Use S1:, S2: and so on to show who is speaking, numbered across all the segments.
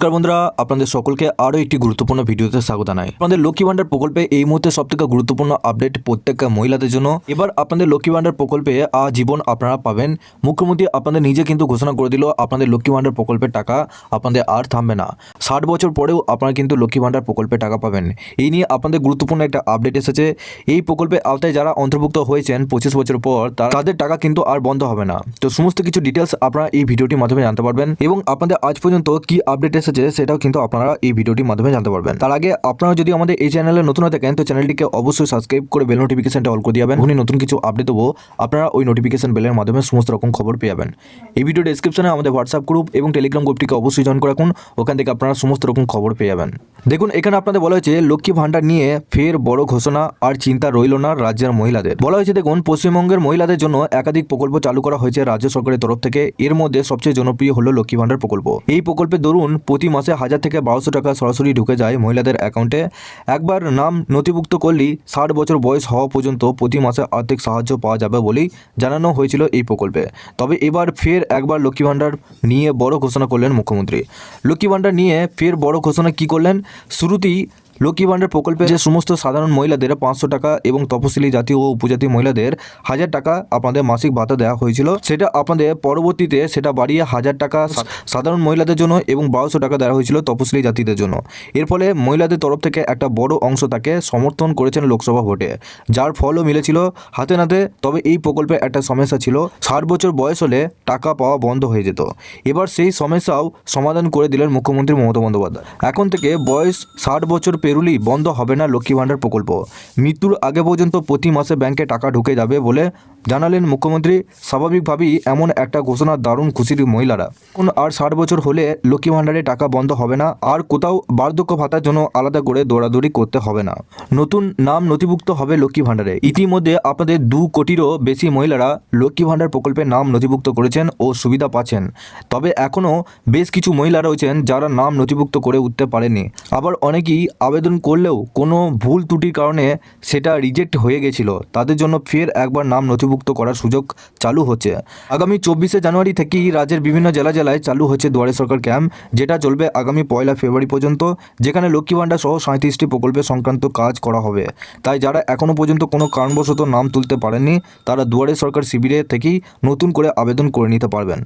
S1: নমস্কার বন্ধুরা, আপনাদের সকলকে আরও একটি গুরুত্বপূর্ণ ভিডিওতে স্বাগত জানাই। আপনাদের লক্ষ্মী ভান্ডার প্রকল্পে এই মুহূর্তে সবথেকে গুরুত্বপূর্ণ আপডেট প্রত্যেক মহিলাদের জন্য। এবার আপনাদের লক্ষ্মী ভান্ডার প্রকল্পে আজীবন আপনারা পাবেন। মুখ্যমন্ত্রী আপনাদের নিজে কিন্তু ঘোষণা করে দিল আপনাদের লক্ষ্মী ভান্ডার প্রকল্পের টাকা আপনাদের আর থামবে না। 60 বছর পরেও আপনারা কিন্তু লক্ষ্মী ভান্ডার প্রকল্পে টাকা পাবেন। এই নিয়ে আপনাদের গুরুত্বপূর্ণ একটা আপডেট এসেছে। এই প্রকল্পের আওতায় যারা অন্তর্ভুক্ত হয়েছেন 25 বছর পর তাদের টাকা কিন্তু আর বন্ধ হবে না। তো সমস্ত কিছু ডিটেলস আপনারা এই ভিডিওটির মাধ্যমে জানতে পারবেন এবং আপনাদের আজ পর্যন্ত কি আপডেট এসেছে সেটাও কিন্তু আপনারা এই ভিডিওটির মাধ্যমে জানতে পারবেন। তার আগে আপনারা যদি আমাদের এই চ্যানেলে নতুন হয়ে থাকেন তো চ্যানেলটিকে অবশ্যই সাবস্ক্রাইব করে বেল নোটিফিকেশনটা অল করে দিবেন। উনি নতুন কিছু আপডেট দেবো আপনারা ওই নোটিফিকেশন বেলের মাধ্যমে সমস্ত রকম খবর পেয়ে যাবেন। এই ভিডিও ডেসক্রিপশনে আমাদের হোয়াটসঅ্যাপ গ্রুপ এবং টেলিগ্রাম গ্রুপটিকে অবশ্যই জয়েন করে রাখুন, ওখান থেকে আপনারা সমস্ত রকম খবর পেয়ে যাবেন। দেখুন এখানে আপনাদের বলা হয়েছে লক্ষ্মী ভান্ডার নিয়ে ফের বড় ঘোষণা, আর চিন্তা রইল না রাজ্যের মহিলাদের। বলা হয়েছে দেখুন পশ্চিমবঙ্গের মহিলাদের জন্য একাধিক প্রকল্প চালু করা হয়েছে রাজ্য সরকারের তরফ থেকে। এর মধ্যে সবচেয়ে জনপ্রিয় হলো লক্ষ্মী ভান্ডার প্রকল্প। এই প্রকল্পের দরুন প্রতি মাসে 1000 থেকে 1200 টাকা সরাসরি ঢুকে যায় মহিলাদের অ্যাকাউন্টে। একবার নাম নথিভুক্ত করলেই 60 বছর বয়স হওয়া পর্যন্ত প্রতি মাসে আর্থিক সাহায্য পাওয়া যাবে বলেই জানানো হয়েছিল এই প্রকল্পে। তবে এবার ফের একবার লক্ষ্মী ভান্ডার নিয়ে বড় ঘোষণা করলেন মুখ্যমন্ত্রী। লক্ষ্মী ভান্ডার নিয়ে ফের বড় ঘোষণা কি করলেন? শুরুতেই লক্ষ্মী ভান্ডার প্রকল্পে যে সমস্ত সাধারণ মহিলাদের 500 টাকা এবং তপশিলি জাতি ও উপজাতি মহিলাদের 1000 টাকা আপনাদের মাসিক ভাতা দেওয়া হয়েছিল, সেটা আপনাদের পরবর্তীতে সেটা বাড়িয়ে 1000 টাকা সাধারণ মহিলাদের জন্য এবং 1200 টাকা দেওয়া হয়েছিল তপশিলি জাতিদের জন্য। এর ফলে মহিলাদের তরফ থেকে একটা বড় অংশ তাকে সমর্থন করেছেন লোকসভা ভোটে, যার ফলও মিলেছিল হাতে নাতে। তবে এই প্রকল্পে একটা সমস্যা ছিল, 60 বছর বয়স হলে টাকা পাওয়া বন্ধ হয়ে যেত। এবার সেই সমস্যাও সমাধান করে দিলেন মুখ্যমন্ত্রী মমতা বন্দ্যোপাধ্যায়। এখন থেকে বয়স 60 বছর পেরুলেই বন্ধ হবে না লক্ষ্মী ভান্ডার প্রকল্প। মৃত্যুর আগে পর্যন্ত প্রতি মাসে ব্যাংকে টাকা ঢুকে যাবে বলে জানালেন মুখ্যমন্ত্রী। স্বাভাবিকভাবেই এমন একটা ঘোষণা দারুণ খুশির মহিলারা। আর 60 বছর হলে লক্ষ্মী ভান্ডারে টাকা বন্ধ হবে না, আর কোথাও বার্ধক্য ভাতার জন্য আলাদা করে দৌড়াদৌড়ি করতে হবে না। নতুন নাম নথিভুক্ত হবে লক্ষ্মী ভান্ডারে। ইতিমধ্যে আপনাদের 2 কোটিরও বেশি মহিলারা লক্ষ্মী ভান্ডার প্রকল্পে নাম নথিভুক্ত করেছেন ও সুবিধা পাচ্ছেন। তবে এখনও বেশ কিছু মহিলা রয়েছেন যারা নাম নথিভুক্ত করে উঠতে পারেনি। আবার অনেকেই আবেদন করলেও কোনো ভুল ত্রুটির কারণে সেটা রিজেক্ট হয়ে গেছিল। তাদের জন্য ফের একবার নাম নথিভুক্ত করার সুযোগ চালু হচ্ছে। আগামী 24শে জানুয়ারি থেকেই রাজ্যের বিভিন্ন জেলায় চালু হচ্ছে দুয়ারে সরকার ক্যাম্প, যেটা চলবে আগামী 1 ফেব্রুয়ারি পর্যন্ত, যেখানে লক্ষ্মী ভান্ডার সহ 37টি প্রকল্পে সংক্রান্ত কাজ করা হবে। তাই যারা এখনও পর্যন্ত কোনো কারণবশত নাম তুলতে পারেননি তারা দুয়ারে সরকার শিবিরে থেকেই নতুন করে আবেদন করে নিতে পারবেন।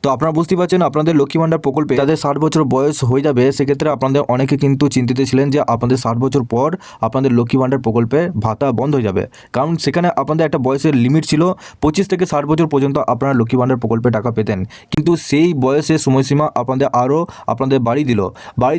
S1: তো আপনারা বুঝতে পারছেন আপনাদের লক্ষ্মী ভান্ডার প্রকল্পে যাদের 60 বছর বয়স হয়ে যাবে, সেক্ষেত্রে আপনাদের অনেকে কিন্তু চিন্তিত ছিলেন যে আপনাদের 60 বছর পর আপনাদের লক্ষ্মী ভান্ডার প্রকল্পে ভাতা বন্ধ হয়ে যাবে, কারণ সেখানে আপনাদের একটা বয়সের লিমিট ছিল। 25 থেকে 60 বছর পর্যন্ত আপনারা লক্ষ্মী ভান্ডার প্রকল্পে টাকা পেতেন, কিন্তু সেই বয়সের সময়সীমা আপনাদের বাড়িয়ে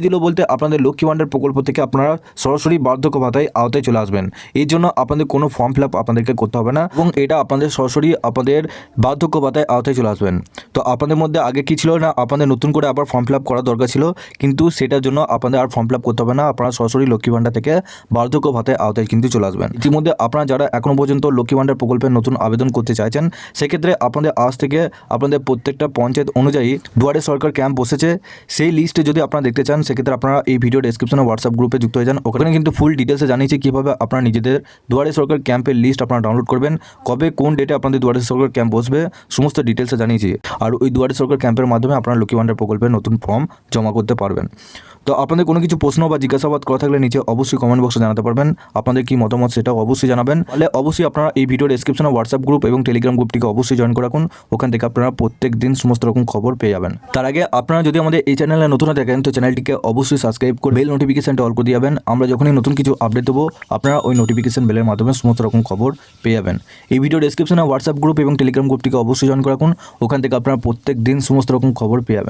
S1: দিল বলতে আপনাদের লক্ষ্মী ভান্ডার প্রকল্প থেকে আপনারা সরাসরি বার্ধক্য ভাতায় আওতায় চলে আসবেন। এই জন্য আপনাদের কোনো ফর্ম ফিল আপ আপনাদেরকে করতে হবে না এবং এটা আপনাদের সরাসরি আপনাদের বার্ধক্য ভাতায় আওতায় চলে আসবেন। তো আপনাদের মধ্যে আগে কি ছিল না, আপনাদের নতুন করে আবার ফর্ম ফিল আপ করা দরকার ছিল, কিন্তু সেটার জন্য আপনাদের আর ফর্ম ফিল আপ করতে হবে না। আপনারা সরাসরি লক্ষ্মী ভান্ডার থেকে বার্ধক্য ভাতায় আওতায় কিন্তু চলে আসবেন। ইতিমধ্যে আপনারা যারা এখনো পর্যন্ত লক্ষ্মী ভান্ডার প্রকল্পের নতুন আবেদন করতে চাইছেন, সেক্ষেত্রে আপনাদের আজ থেকে আপনাদের প্রত্যেকটা পঞ্চায়েত অনুযায়ী দুয়ারে সরকার ক্যাম্প বসেছে। সেই লিস্টে যদি আপনারা দেখতে চান, সেক্ষেত্রে আপনারা এই ভিডিও ডেসক্রিপশনে হোয়াটসঅ্যাপ গ্রুপে যুক্ত হয়ে যান। ওখানে কিন্তু ফুল ডিটেলসে জানিয়েছি কীভাবে আপনারা নিজেদের দুয়ারে সরকার ক্যাম্পের লিস্ট আপনারা ডাউনলোড করবেন, কবে কোন ডেটে আপনাদের দুয়ারে সরকার ক্যাম্প বসবে সমস্ত ডিটেলসে জানিয়েছি। আর ওই দুয়ারে সরকার ক্যাম্পের মাধ্যমে আপনারা লক্ষ্মী ভান্ডার প্রকল্পের নতুন ফর্ম জমা করতে পারবেন। তো আপনাদের কোনো কিছু প্রশ্ন বা জিজ্ঞাসাবাদ করা থাকলে নিচে অবশ্যই কমেন্ট বক্সে জানাতে পারবেন। আপনাদের কি মতামত সেটাও অবশ্যই জানাবেন। তাহলে অবশ্যই আপনারা এই ভিডিও ডেসক্রিপশনে হোয়াটসঅ্যাপ গ্রুপ এবং টেলিগ্রাম গ্রুপটিকে অবশ্যই জয়েন করে রাখুন, ওখান থেকে আপনারা প্রত্যেক দিন সমস্ত রকম খবর পেয়ে যাবেন। তার আগে আপনারা যদি আমাদের এই চ্যানেলে নতুন থাকেন তো চ্যানেলটিকে অবশ্যই সাবস্ক্রাইব করে বেল নোটিফিকেশনটা অল করে দিবেন। আমরা যখনই নতুন কিছু আপডেট দেবো আপনারা ওই নোটিফিকেশন বেলের মাধ্যমে সমস্ত রকম খবর পেয়ে যাবেন। এই ভিডিও ডেসক্রিপশনে হোয়াটসঅ্যাপ গ্রুপ এবং টেলিগ্রাম গ্রুপটিকে অবশ্যই জয়েন করে রাখুন, ওখান থেকে আপনারা প্রত্যেক দিন সমস্ত রকম খবর পেয়ে যাবেন।